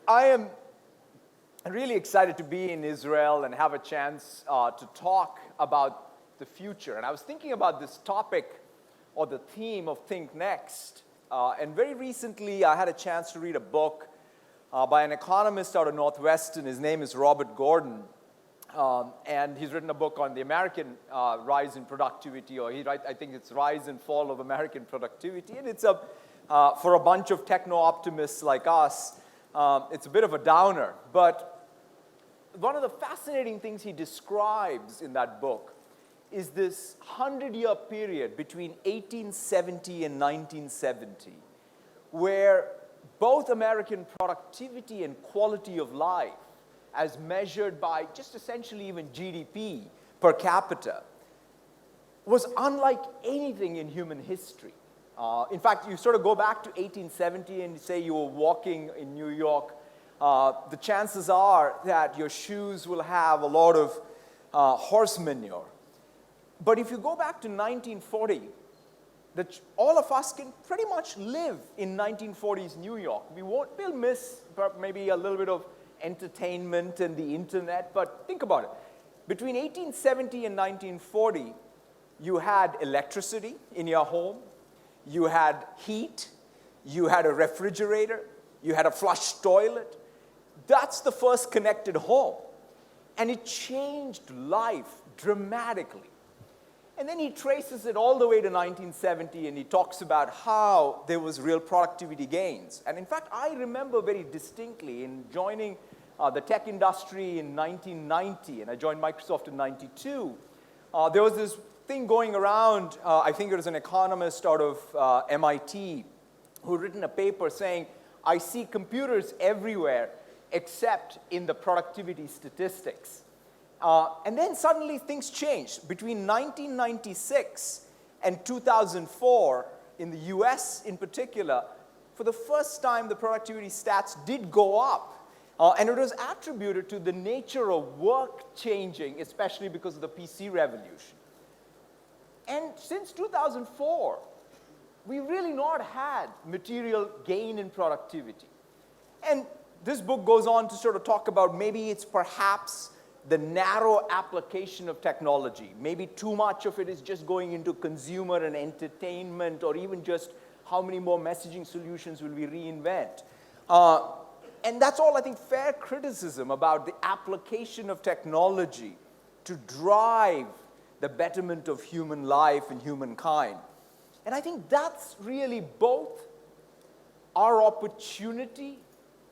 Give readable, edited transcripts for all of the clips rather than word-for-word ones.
I am really excited to be in Israel and have a chance to talk about the future. And I was thinking about this topic or the theme of Think Next. And very recently, I had a chance to read a book by an economist out of Northwestern. His name is Robert Gordon. And he's written a book on the American rise in productivity, or I think it's Rise and Fall of American Productivity. And it's for a bunch of techno-optimists like us, it's a bit of a downer. But one of the fascinating things he describes in that book is this 100-year period between 1870 and 1970, where both American productivity and quality of life, as measured by just essentially even GDP per capita, was unlike anything in human history. In fact, you sort of go back to 1870 and say you were walking in New York, the chances are that your shoes will have a lot of horse manure. But if you go back to 1940, all of us can pretty much live in 1940s New York. We'll miss maybe a little bit of entertainment and the internet, but think about it. Between 1870 and 1940, you had electricity in your home, you had heat, you had a refrigerator, you had a flush toilet. That's the first connected home. And it changed life dramatically. And then he traces it all the way to 1970, and he talks about how there was real productivity gains. And in fact, I remember very distinctly in joining the tech industry in 1990, and I joined Microsoft in 92, there was this thing going around, I think it was an economist out of MIT, who had written a paper saying, I see computers everywhere except in the productivity statistics. And then suddenly things changed. Between 1996 and 2004, in the US in particular, for the first time the productivity stats did go up. And it was attributed to the nature of work changing, especially because of the PC revolution. And since 2004, we've really not had material gain in productivity. And this book goes on to sort of talk about maybe it's perhaps the narrow application of technology. Maybe too much of it is just going into consumer and entertainment, or even just how many more messaging solutions will we reinvent. And that's all, I think, fair criticism about the application of technology to drive the betterment of human life and humankind. And I think that's really both our opportunity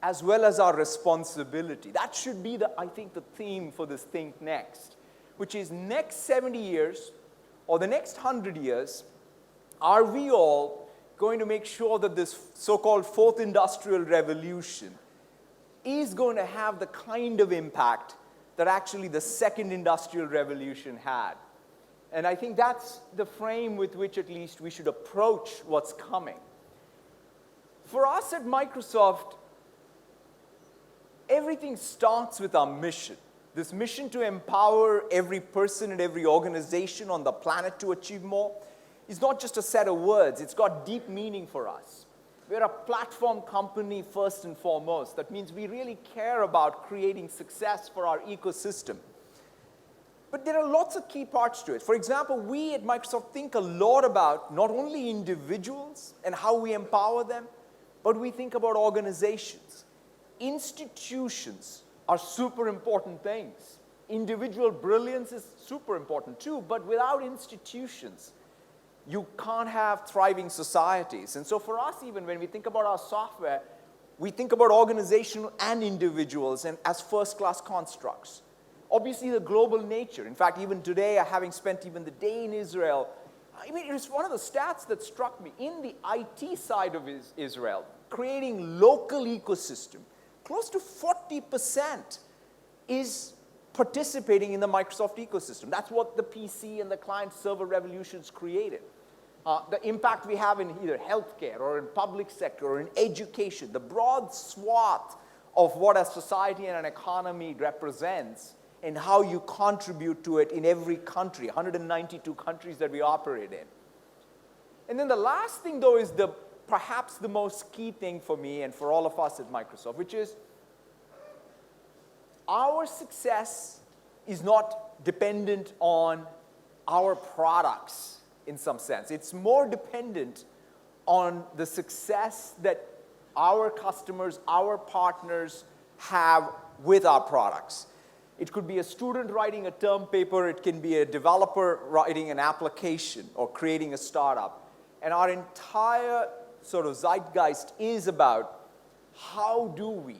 as well as our responsibility. That should be, I think, the theme for this Think Next, which is next 70 years or the next 100 years, are we all going to make sure that this so-called fourth industrial revolution is going to have the kind of impact that actually the second industrial revolution had? And I think that's the frame with which at least we should approach what's coming. For us at Microsoft, everything starts with our mission. This mission to empower every person and every organization on the planet to achieve more is not just a set of words. It's got deep meaning for us. We're a platform company first and foremost. That means we really care about creating success for our ecosystem. But there are lots of key parts to it. For example, we at Microsoft think a lot about not only individuals and how we empower them, but we think about organizations. Institutions are super important things. Individual brilliance is super important too, but without institutions, you can't have thriving societies. And so for us, even when we think about our software, we think about organizational and individuals and as first-class constructs. Obviously, the global nature. In fact, even today, having spent even the day in Israel, I mean, it's one of the stats that struck me. In the IT side of Israel, creating local ecosystem, close to 40% is participating in the Microsoft ecosystem. That's what the PC and the client-server revolutions created. The impact we have in either healthcare or in public sector or in education, the broad swath of what a society and an economy represents and how you contribute to it in every country, 192 countries that we operate in. And then the last thing, though, is perhaps the most key thing for me and for all of us at Microsoft, which is our success is not dependent on our products in some sense. It's more dependent on the success that our customers, our partners have with our products. It could be a student writing a term paper, it can be a developer writing an application or creating a startup. And our entire sort of zeitgeist is about how do we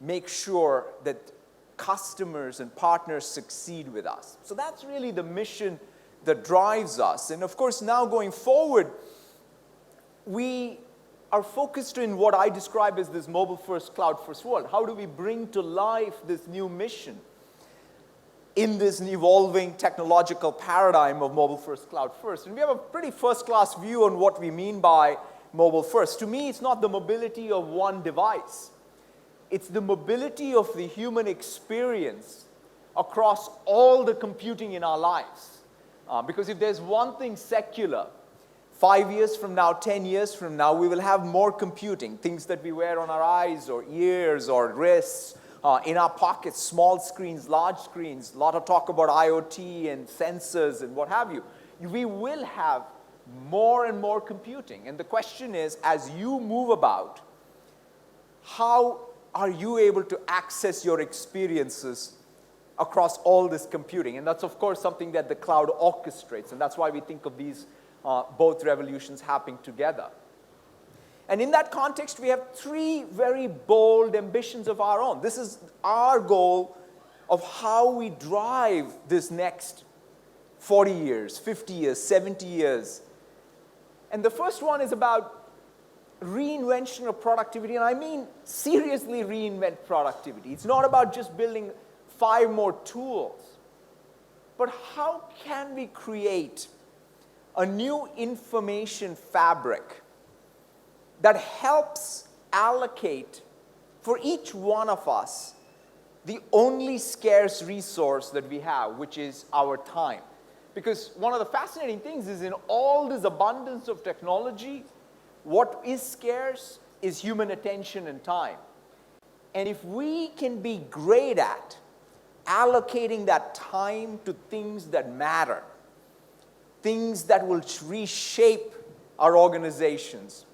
make sure that customers and partners succeed with us. So that's really the mission that drives us. And of course, now going forward, we are focused in what I describe as this MobileFirst CloudFirst world. How do we bring to life this new mission in this evolving technological paradigm of MobileFirst CloudFirst? And we have a pretty first-class view on what we mean by mobile first. To me, it's not the mobility of one device. It's the mobility of the human experience across all the computing in our lives. Because if there's one thing secular, 5 years from now, 10 years from now, we will have more computing, things that we wear on our eyes or ears or wrists, in our pockets, small screens, large screens, a lot of talk about IoT and sensors and what have you. We will have more and more computing. And the question is, as you move about, how are you able to access your experiences across all this computing? And that's, of course, something that the cloud orchestrates. And that's why we think of these both revolutions happening together. And in that context, we have three very bold ambitions of our own. This is our goal of how we drive this next 40 years, 50 years, 70 years. And the first one is about reinvention of productivity, and I mean seriously reinvent productivity. It's not about just building 5 more tools, but how can we create a new information fabric that helps allocate for each one of us the only scarce resource that we have, which is our time. Because one of the fascinating things is in all this abundance of technology, what is scarce is human attention and time. And if we can be great at allocating that time to things that matter, things that will reshape our organizations,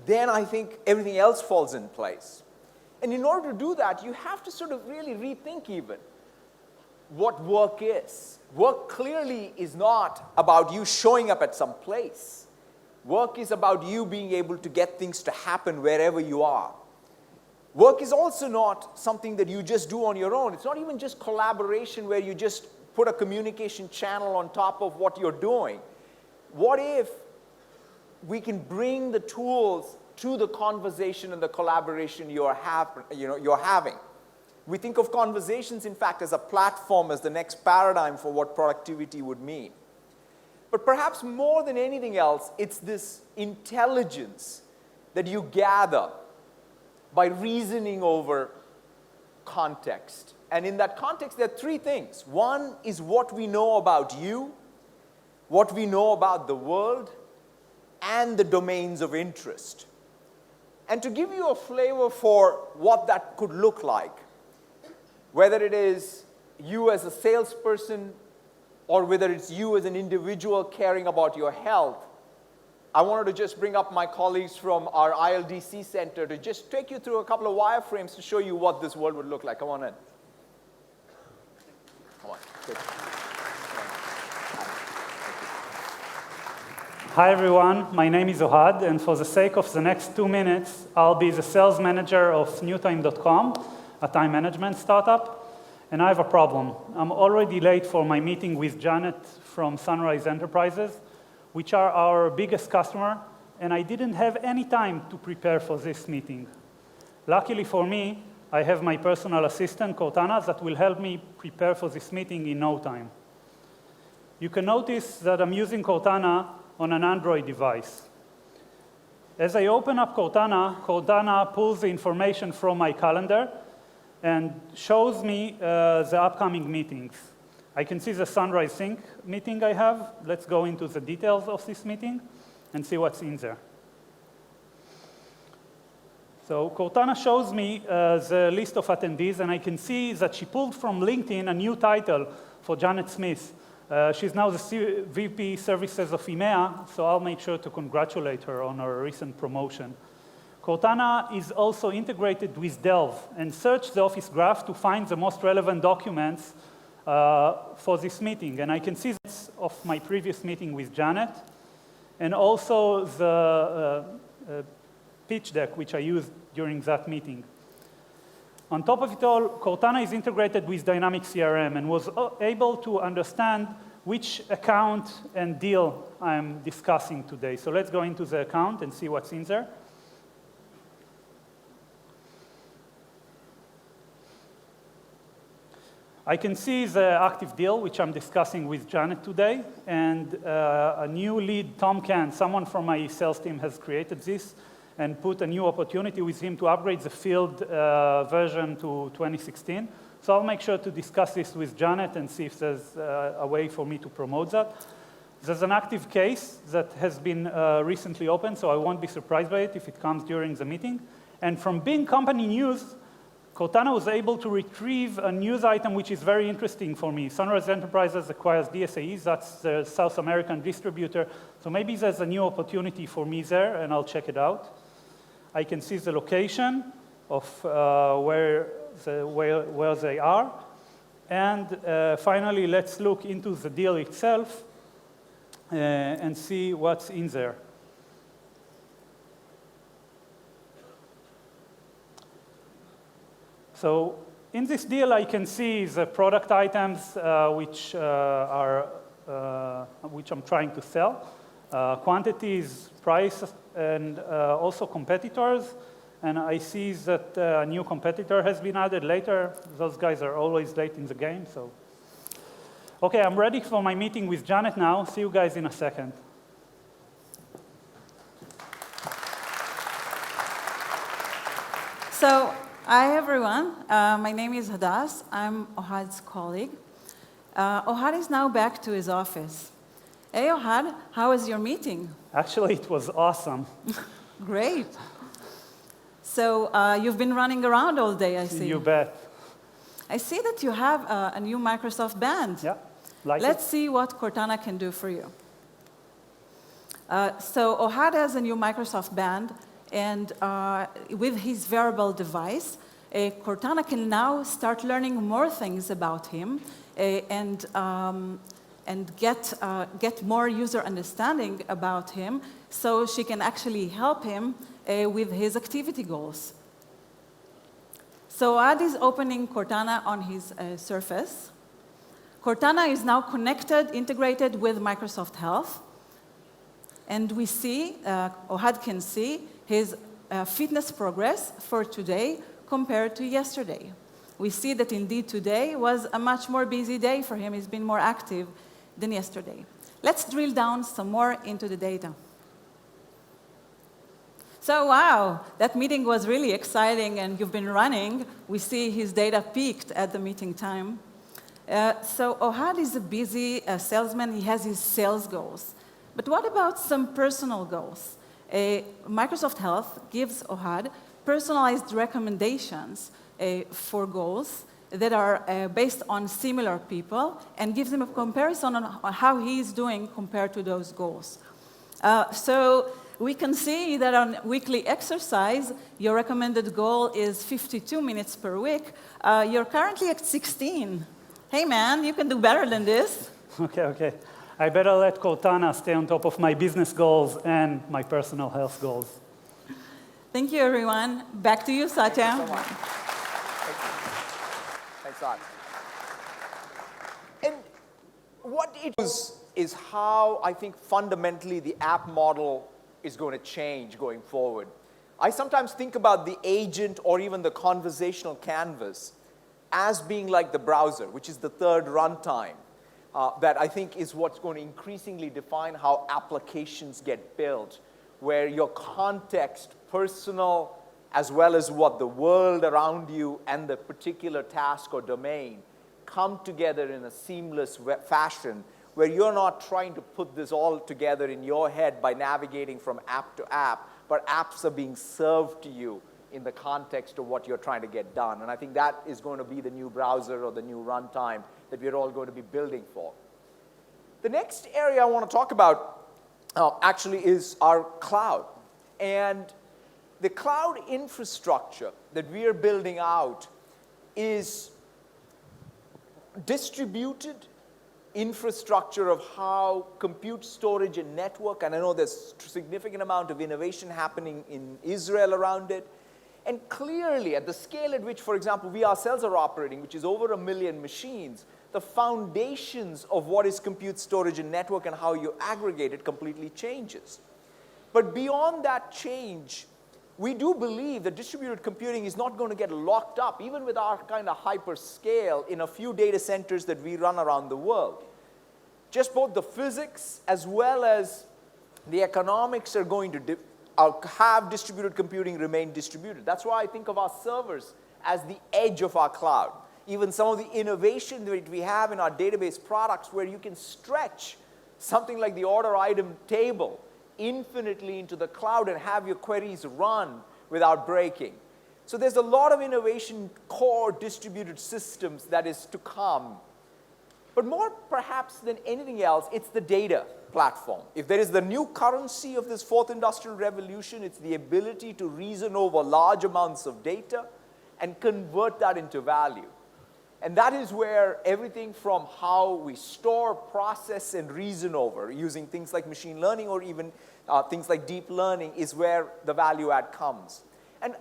then I think everything else falls in place. And in order to do that, you have to sort of really rethink even what work is. Work clearly is not about you showing up at some place. Work is about you being able to get things to happen wherever you are. Work is also not something that you just do on your own. It's not even just collaboration where you just put a communication channel on top of what you're doing. What if we can bring the tools to the conversation and the collaboration you're having? We think of conversations, in fact, as a platform, as the next paradigm for what productivity would mean. But perhaps more than anything else, it's this intelligence that you gather by reasoning over context. And in that context, there are 3 things. One is what we know about you, what we know about the world, and the domains of interest. And to give you a flavor for what that could look like, whether it is you as a salesperson or whether it's you as an individual caring about your health, I wanted to just bring up my colleagues from our ILDC Center to just take you through a couple of wireframes to show you what this world would look like. Come on in. Come on. Good. Hi everyone, my name is Ohad, and for the sake of the next 2 minutes, I'll be the sales manager of newtime.com, a time management startup, and I have a problem. I'm already late for my meeting with Janet from Sunrise Enterprises, which are our biggest customer, and I didn't have any time to prepare for this meeting. Luckily for me, I have my personal assistant, Cortana, that will help me prepare for this meeting in no time. You can notice that I'm using Cortana on an Android device. As I open up Cortana, Cortana pulls the information from my calendar and shows me the upcoming meetings. I can see the Sunrise Sync meeting I have. Let's go into the details of this meeting and see what's in there. So Cortana shows me the list of attendees, and I can see that she pulled from LinkedIn a new title for Janet Smith. She's now the VP Services of EMEA, so I'll make sure to congratulate her on her recent promotion. Cortana is also integrated with Delve and search the Office graph to find the most relevant documents for this meeting. And I can see this of my previous meeting with Janet, and also the pitch deck, which I used during that meeting. On top of it all, Cortana is integrated with Dynamics CRM and was able to understand which account and deal I'm discussing today. So let's go into the account and see what's in there. I can see the active deal, which I'm discussing with Janet today, and a new lead, Tom Can, someone from my sales team has created this and put a new opportunity with him to upgrade the field version to 2016. So I'll make sure to discuss this with Janet and see if there's a way for me to promote that. There's an active case that has been recently opened, so I won't be surprised by it if it comes during the meeting. And from Bing Company News, Cortana was able to retrieve a news item which is very interesting for me. Sunrise Enterprises acquires DSAEs, that's the South American distributor. So maybe there's a new opportunity for me there, and I'll check it out. I can see the location of where they are. And finally, let's look into the deal itself and see what's in there. So in this deal, I can see the product items which I'm trying to sell, quantities, price, and also competitors. And I see that a new competitor has been added later. Those guys are always late in the game. So, OK, I'm ready for my meeting with Janet now. See you guys in a second. So, hi, everyone. My name is Hadass. I'm Ohad's colleague. Ohad is now back to his office. Hey, Ohad, how was your meeting? Actually, it was awesome. Great. So you've been running around all day, I see. You bet. I see that you have a new Microsoft band. Yeah, Let's see what Cortana can do for you. So Ohad has a new Microsoft band, and with his wearable device, Cortana can now start learning more things about him and get more user understanding about him, so she can actually help him with his activity goals. So Ohad is opening Cortana on his Surface. Cortana is now connected, integrated with Microsoft Health. And we see, Ohad can see his fitness progress for today compared to yesterday. We see that indeed today was a much more busy day for him. He's been more active than yesterday. Let's drill down some more into the data. So wow, that meeting was really exciting, and you've been running. We see his data peaked at the meeting time. So Ohad is a busy salesman. He has his sales goals. But what about some personal goals? Microsoft Health gives Ohad personalized recommendations for goals that are based on similar people and gives him a comparison on how he's doing compared to those goals. So we can see that on weekly exercise, your recommended goal is 52 minutes per week. You're currently at 16. Hey, man, you can do better than this. OK. I better let Cortana stay on top of my business goals and my personal health goals. Thank you, everyone. Back to you, Satya. Thank you so much. Thanks a lot. And what it is how I think fundamentally the app model is going to change going forward. I sometimes think about the agent or even the conversational canvas as being like the browser, which is the third runtime. That I think is what's going to increasingly define how applications get built, where your context, personal, as well as what the world around you and the particular task or domain come together in a seamless fashion, where you're not trying to put this all together in your head by navigating from app to app, but apps are being served to you in the context of what you're trying to get done. And I think that is going to be the new browser or the new runtime that we're all going to be building for. The next area I want to talk about actually is our cloud. And the cloud infrastructure that we are building out is distributed infrastructure of how compute, storage, and network, and I know there's a significant amount of innovation happening in Israel around it. And clearly, at the scale at which, for example, we ourselves are operating, which is over 1 million machines, the foundations of what is compute, storage, and network and how you aggregate it completely changes. But beyond that change, we do believe that distributed computing is not going to get locked up, even with our kind of hyperscale, in a few data centers that we run around the world. Just both the physics as well as the economics are going to have distributed computing remain distributed. That's why I think of our servers as the edge of our cloud. Even some of the innovation that we have in our database products, where you can stretch something like the order item table infinitely into the cloud and have your queries run without breaking. So there's a lot of innovation, core distributed systems that is to come. But more perhaps than anything else, it's the data platform. If there is the new currency of this fourth industrial revolution, it's the ability to reason over large amounts of data and convert that into value. And that is where everything from how we store, process, and reason over, using things like machine learning or even things like deep learning, is where the value add comes. And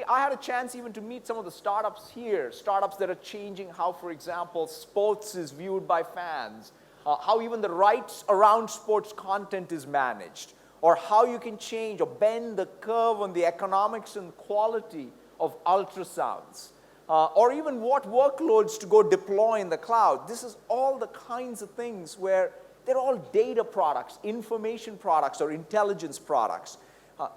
I had a chance even to meet some of the startups here, startups that are changing how, for example, sports is viewed by fans, how even the rights around sports content is managed, or how you can change or bend the curve on the economics and quality of ultrasounds. Or even what workloads to go deploy in the cloud. This is all the kinds of things where they're all data products, information products, or intelligence products.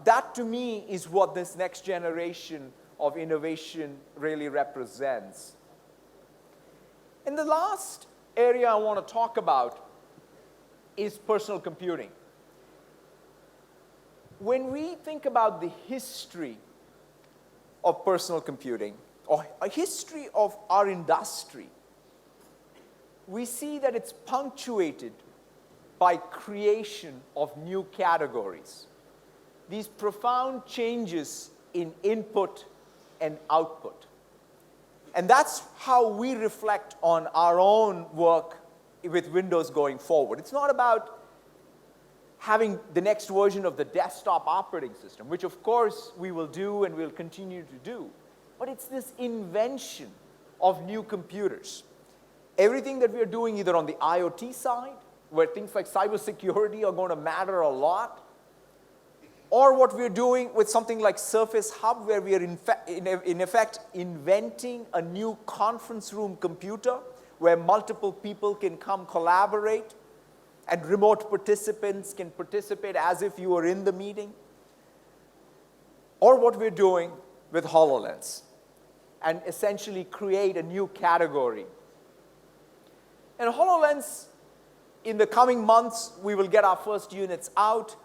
That, to me, is what this next generation of innovation really represents. And the last area I want to talk about is personal computing. When we think about the history of personal computing, or a history of our industry, we see that it's punctuated by creation of new categories. These profound changes in input and output. And that's how we reflect on our own work with Windows going forward. It's not about having the next version of the desktop operating system, which of course we will do and will continue to do. But it's this invention of new computers. Everything that we are doing either on the IoT side, where things like cybersecurity are going to matter a lot, or what we're doing with something like Surface Hub, where we are in effect inventing a new conference room computer where multiple people can come collaborate and remote participants can participate as if you were in the meeting, or what we're doing with HoloLens, and essentially create a new category. And HoloLens, in the coming months, we will get our first units out,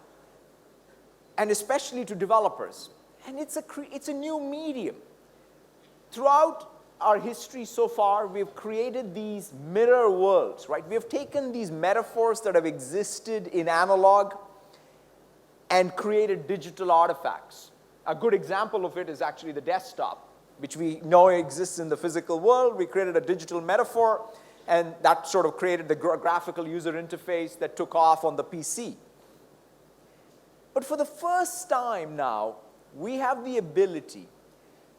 and especially to developers. And it's a new medium. Throughout our history so far, we've created these mirror worlds, right? We have taken these metaphors that have existed in analog and created digital artifacts. A good example of it is actually the desktop, which we know exists in the physical world. We created a digital metaphor, and that sort of created the graphical user interface that took off on the PC. But for the first time now, we have the ability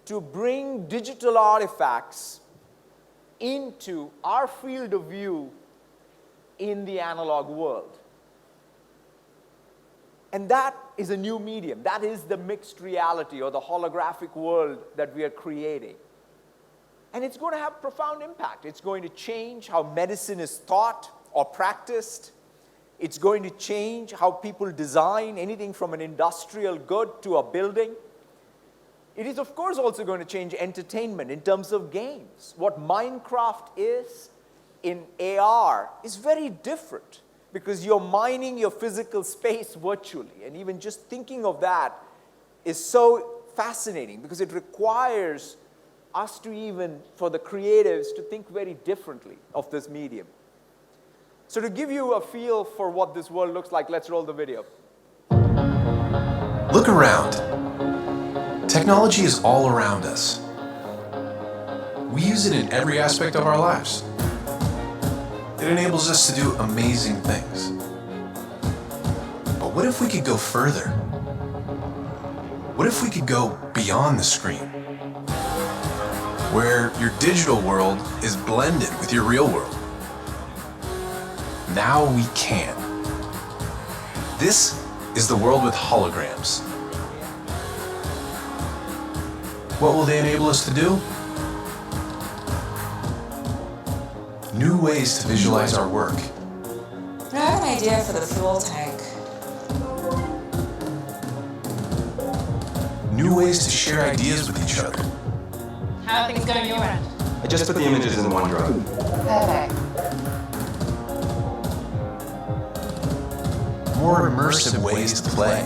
to bring digital artifacts into our field of view in the analog world. And that is a new medium. That is the mixed reality or the holographic world that we are creating. And it's going to have profound impact. It's going to change how medicine is taught or practiced. It's going to change how people design anything from an industrial good to a building. It is, of course, also going to change entertainment in terms of games. What Minecraft is in AR is very different, because you're mining your physical space virtually. And even just thinking of that is so fascinating because it requires us to even, for the creatives, to think very differently of this medium. So to give you a feel for what this world looks like, let's roll the video. Look around. Technology is all around us. We use it in every aspect of our lives. It enables us to do amazing things. But what if we could go further? What if we could go beyond the screen? Where your digital world is blended with your real world. Now we can. This is the world with holograms. What will they enable us to do? New ways to visualize our work. I have an idea for the fuel tank. New ways to share ideas with each other. How are things going your end? I just put the images in OneDrive. Perfect. More immersive ways to play.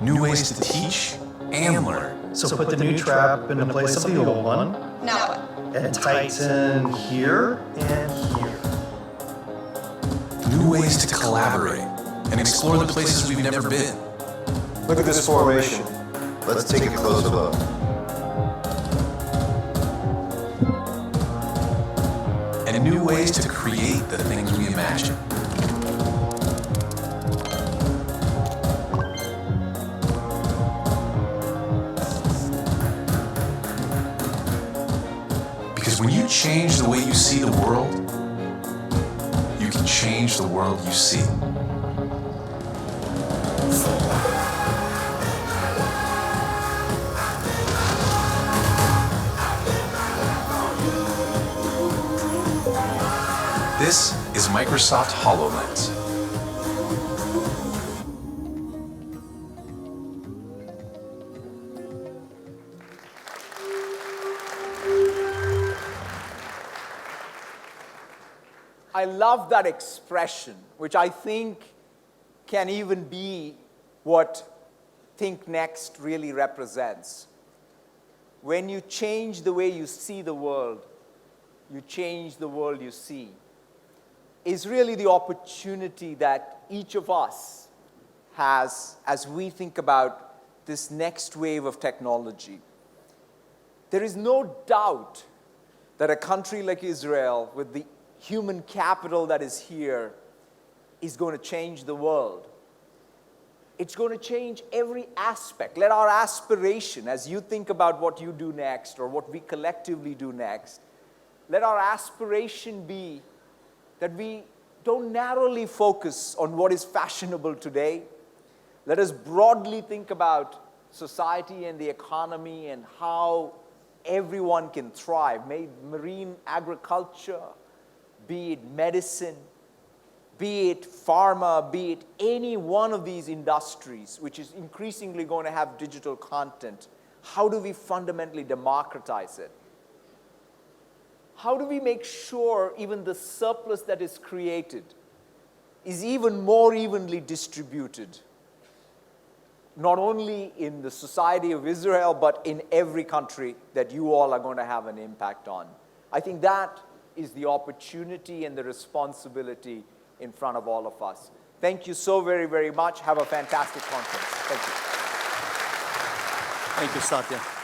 New ways to teach and learn. So put the new trap in the place of the old one. Now what? And tighten here and here. New ways to collaborate and explore the places we've never been. Look at this formation. Let's take a closer look. And new ways to create the things we imagine. Because when you change the way you see the world, you can change the world you see. This is Microsoft HoloLens. I love that expression, which I think can even be what Think Next really represents. When you change the way you see the world, you change the world you see, is really the opportunity that each of us has as we think about this next wave of technology. There is no doubt that a country like Israel, with the human capital that is here, is going to change the world. It's going to change every aspect. Let our aspiration, as you think about what you do next or what we collectively do next, let our aspiration be that we don't narrowly focus on what is fashionable today. Let us broadly think about society and the economy and how everyone can thrive. May marine agriculture, be it medicine, be it pharma, be it any one of these industries, which is increasingly going to have digital content. How do we fundamentally democratize it? How do we make sure even the surplus that is created is even more evenly distributed? Not only in the society of Israel, but in every country that you all are going to have an impact on. I think that is the opportunity and the responsibility in front of all of us. Thank you so very, very much. Have a fantastic conference. Thank you. Thank you, Satya.